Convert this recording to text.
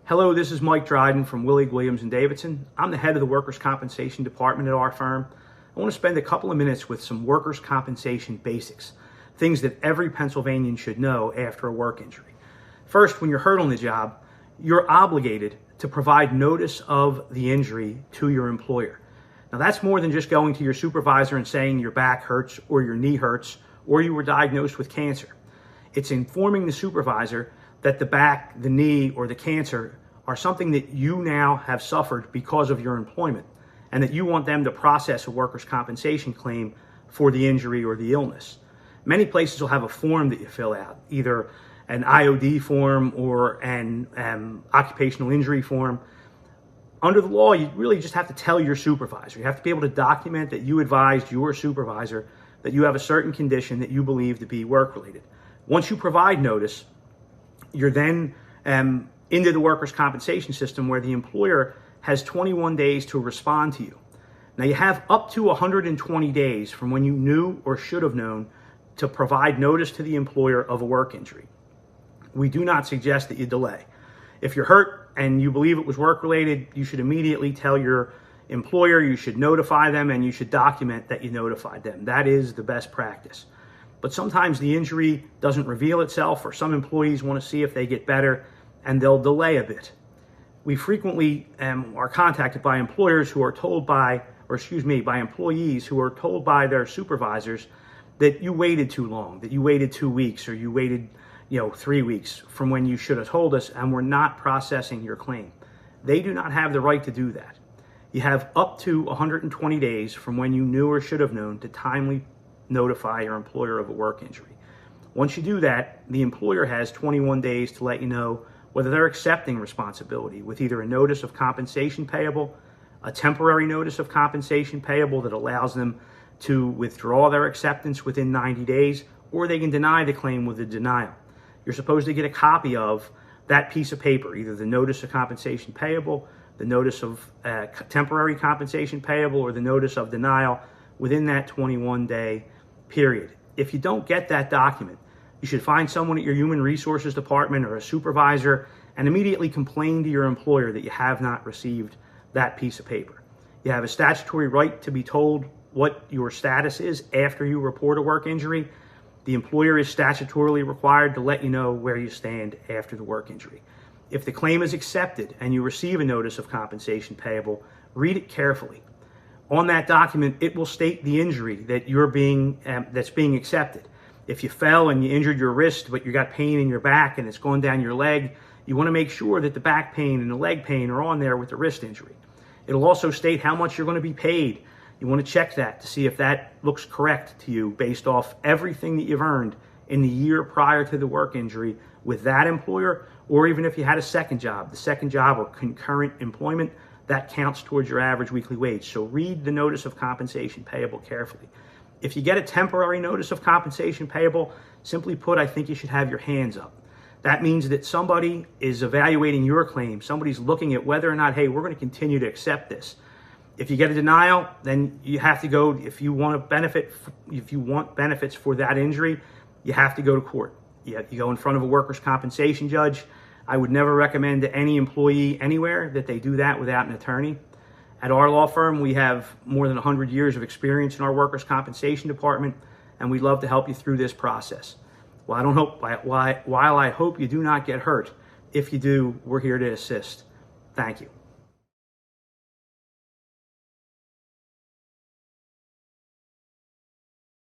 Hello, this is Mike Dryden from Willig, Williams & Davidson. I'm the head of the Workers' Compensation Department at our firm. I want to spend a couple of minutes with some workers' compensation basics, things that every Pennsylvanian should know after a work injury. First, when you're hurt on the job, you're obligated to provide notice of the injury to your employer. Now, that's more than just going to your supervisor and saying your back hurts or your knee hurts or you were diagnosed with cancer. It's informing the supervisor that the back, the knee, or the cancer are something that you now have suffered because of your employment, and that you want them to process a workers' compensation claim for the injury or the illness. Many places will have a form that you fill out, either an IOD form or an occupational injury form. Under the law, you really just have to tell your supervisor. You have to be able to document that you advised your supervisor that you have a certain condition that you believe to be work-related. Once you provide notice, you're then into the workers' compensation system where the employer has 21 days to respond to you. Now, you have up to 120 days from when you knew or should have known to provide notice to the employer of a work injury. We do not suggest that you delay. If you're hurt and you believe it was work-related, you should immediately tell your employer, you should notify them, and you should document that you notified them. That is the best practice. But sometimes the injury doesn't reveal itself, or some employees want to see if they get better, and they'll delay a bit. We frequently are contacted by employers who are told by employees who are told by their supervisors that you waited too long, that you waited 2 weeks, or you waited 3 weeks from when you should have told us, and we're not processing your claim. They do not have the right to do that. You have up to 120 days from when you knew or should have known to timely notify your employer of a work injury. Once you do that, the employer has 21 days to let you know whether they're accepting responsibility with either a notice of compensation payable, a temporary notice of compensation payable that allows them to withdraw their acceptance within 90 days, or they can deny the claim with a denial. You're supposed to get a copy of that piece of paper, either the notice of compensation payable, the notice of temporary compensation payable, or the notice of denial within that 21-day period. If you don't get that document, you should find someone at your human resources department or a supervisor and immediately complain to your employer that you have not received that piece of paper. You have a statutory right to be told what your status is after you report a work injury. The employer is statutorily required to let you know where you stand after the work injury. If the claim is accepted and you receive a notice of compensation payable, read it carefully. On that document, it will state the injury that that's being accepted. If you fell and you injured your wrist, but you got pain in your back and it's going down your leg, you want to make sure that the back pain and the leg pain are on there with the wrist injury. It'll also state how much you're going to be paid. You want to check that to see if that looks correct to you based off everything that you've earned in the year prior to the work injury with that employer, or even if you had a second job. The second job or concurrent employment, that counts towards your average weekly wage. So read the notice of compensation payable carefully. If you get a temporary notice of compensation payable, simply put, I think you should have your hands up. That means that somebody is evaluating your claim. Somebody's looking at whether or not, hey, we're going to continue to accept this. If you get a denial, then you have to go, if you want benefits for that injury, you have to go to court. You go in front of a workers' compensation judge. I would never recommend to any employee anywhere that they do that without an attorney. At our law firm, we have more than 100 years of experience in our workers' compensation department, and we'd love to help you through this process. While I hope you do not get hurt, if you do, we're here to assist. Thank you.